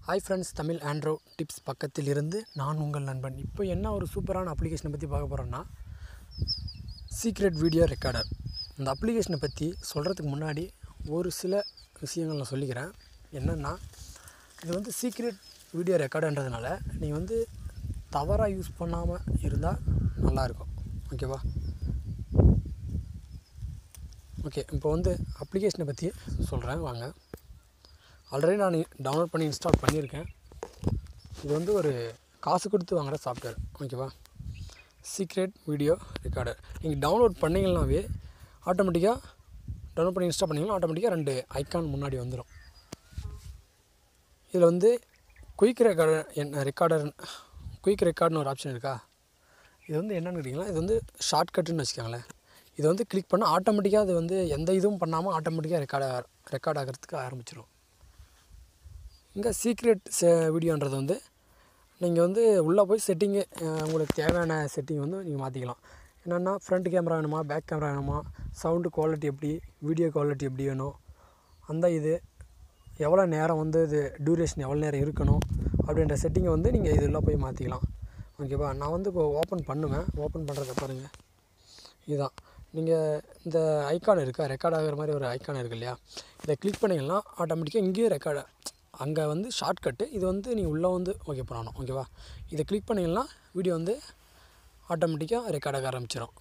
Hi friends, Tamil Andro tips பக்கத்தில் இருந்து நான் உங்கள் நண்பன். இப்போ என்ன ஒரு சூப்பரான அப்ளிகேஷனை பற்றி பார்க்க போகிறோன்னா, சீக்ரெட் வீடியோ ரெக்கார்டர். இந்த அப்ளிகேஷனை பற்றி சொல்கிறதுக்கு முன்னாடி ஒரு சில விஷயங்கள் நான் சொல்லிக்கிறேன். என்னென்னா, இது வந்து சீக்ரெட் வீடியோ ரெக்கார்டுன்றதுனால நீங்கள் தவறாக யூஸ் பண்ணாமல் இருந்தால் நல்லாயிருக்கும். ஓகேவா? ஓகே, இப்போ அப்ளிகேஷனை பற்றி சொல்கிறேன் வாங்க. ஆல்ரெடி நான் டவுன்லோட் பண்ணி இன்ஸ்டால் பண்ணியிருக்கேன். இது ஒரு காசு கொடுத்து வாங்குகிற சாஃப்ட்வேர். ஓகேவா? Secret video recorder. நீங்கள் டவுன்லோட் பண்ணிங்கனாவே ஆட்டோமேட்டிக்காக டவுன்லோட் பண்ணி இன்ஸ்டால் பண்ணிங்கன்னா ஆட்டோமேட்டிக்காக 2 ஐக்கான் முன்னாடி வந்துடும். இதில் குயிக் ரெக்கார்டுன்னு ஒரு ஆப்ஷன் இருக்கா? இது என்னென்னு கேட்டிங்கன்னா, இது ஷார்ட்கட்டுன்னு வச்சுக்கோங்களேன். இது கிளிக் பண்ணால் ஆட்டோமேட்டிக்காக அது எந்த இதுவும் பண்ணாமல் ஆட்டோமேட்டிக்காக ரெக்கார்ட் ஆகிறதுக்கு ஆரம்பிச்சிடும். இங்கே சீக்ரெட் வீடியோன்றது நீங்கள் உள்ளே போய் செட்டிங்கு உங்களுக்கு தேவையான செட்டிங் நீங்கள் மாற்றிக்கலாம். என்னென்னா, ஃப்ரண்ட் கேமரா வேணுமா, பேக் கேமரா வேணுமா, சவுண்டு குவாலிட்டி எப்படி, வீடியோ குவாலிட்டி எப்படி வேணும், இது எவ்வளோ நேரம் இது டியூரேஷன் எவ்வளோ நேரம் இருக்கணும் அப்படின்ற செட்டிங்கை நீங்கள் இதில் போய் மாற்றிக்கலாம். ஓகேவா? நான் இப்போ ஓப்பன் பண்ணுவேன். ஓப்பன் பண்ணுறத பாருங்கள். இதுதான் நீங்கள் இந்த ஐக்கான் இருக்கா, ரெக்கார்ட் ஆகிற மாதிரி ஒரு ஐக்கான் இருக்குது இல்லையா? இதை கிளிக் பண்ணிங்கன்னா ஆட்டோமேட்டிக்காக இங்கேயும் ரெக்கார்டு. அங்கே ஷார்ட்கட்டு. இது நீங்கள் உள்ளே ஓகே பண்ணணும். ஓகேவா? இதை கிளிக் பண்ணிங்கன்னா வீடியோ ஆட்டோமேட்டிக்காக ரெக்கார்ட் ஆக ஆரம்பிச்சிடும்.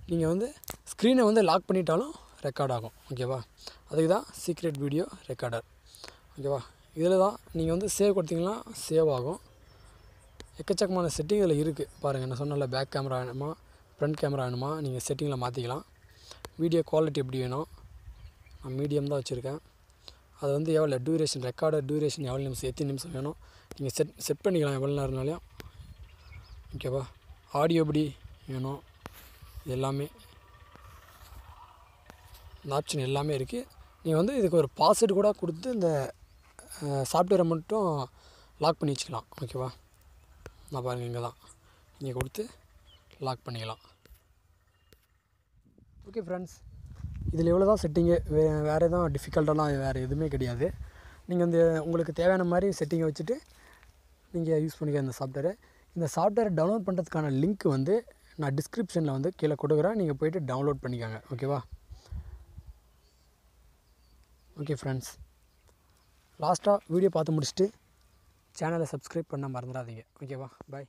நீங்கள் ஸ்க்ரீனை லாக் பண்ணிட்டாலும் ரெக்கார்ட் ஆகும். ஓகேவா? அதுக்கு தான் சீக்ரெட் வீடியோ ரெக்கார்டர். ஓகேவா? இதில் தான் நீங்கள் சேவ் கொடுத்தீங்கன்னா சேவ் ஆகும். எக்கச்சக்கமான செட்டிங் இதில் இருக்குது. பாருங்கள், நான் சொன்னல, பேக் கேமரா வேணுமா, ஃப்ரண்ட் கேமரா வேணுமா, நீங்கள் செட்டிங்கில் மாற்றிக்கலாம். வீடியோ குவாலிட்டி எப்படி வேணும், நான் மீடியம் தான் வச்சுருக்கேன். அது எவ்வளோ டியூரேஷன், ரெக்கார்டர் டியூரேஷன் எவ்வளோ நிமிஷம், எத்தனை நிமிஷம் வேணும் நீங்கள் செட் பண்ணிக்கலாம், எவ்வளோ நேரம்னாலையும். ஓகேவா? ஆடியோ எப்படி வேணும், எல்லாமே இந்த ஆப்ஷன் எல்லாமே இருக்குது. நீங்கள் இதுக்கு ஒரு பாஸ்வேர்டு கூட கொடுத்து இந்த சாஃப்ட்வேரை மட்டும் லாக் பண்ணி வச்சுக்கலாம். ஓகேவா? நான் பாருங்கள், இங்கே தான் நீங்கள் கொடுத்து லாக் பண்ணிக்கலாம். ஓகே ஃப்ரெண்ட்ஸ், இதில் எவ்வளோ தான் செட்டிங்கு, வேறு எதுவும் டிஃபிகல்ட்டெல்லாம் வேறு எதுவுமே கிடையாது. நீங்கள் உங்களுக்கு தேவையான மாதிரி செட்டிங்கை வச்சுட்டு நீங்கள் யூஸ் பண்ணிக்க இந்த சாஃப்ட்வேரை. இந்த சாஃப்ட்வேரை டவுன்லோட் பண்ணுறதுக்கான லிங்க் நான் டிஸ்கிரிப்ஷனில் கீழே கொடுக்குறேன். நீங்கள் போய்ட்டு டவுன்லோட் பண்ணிக்கோங்க. ஓகேவா? ஓகே ஃப்ரெண்ட்ஸ், லாஸ்ட்டாக வீடியோ பார்த்து முடிச்சுட்டு சேனலை சப்ஸ்கிரைப் பண்ண மறந்துடாதீங்க. ஓகேவா? பாய்.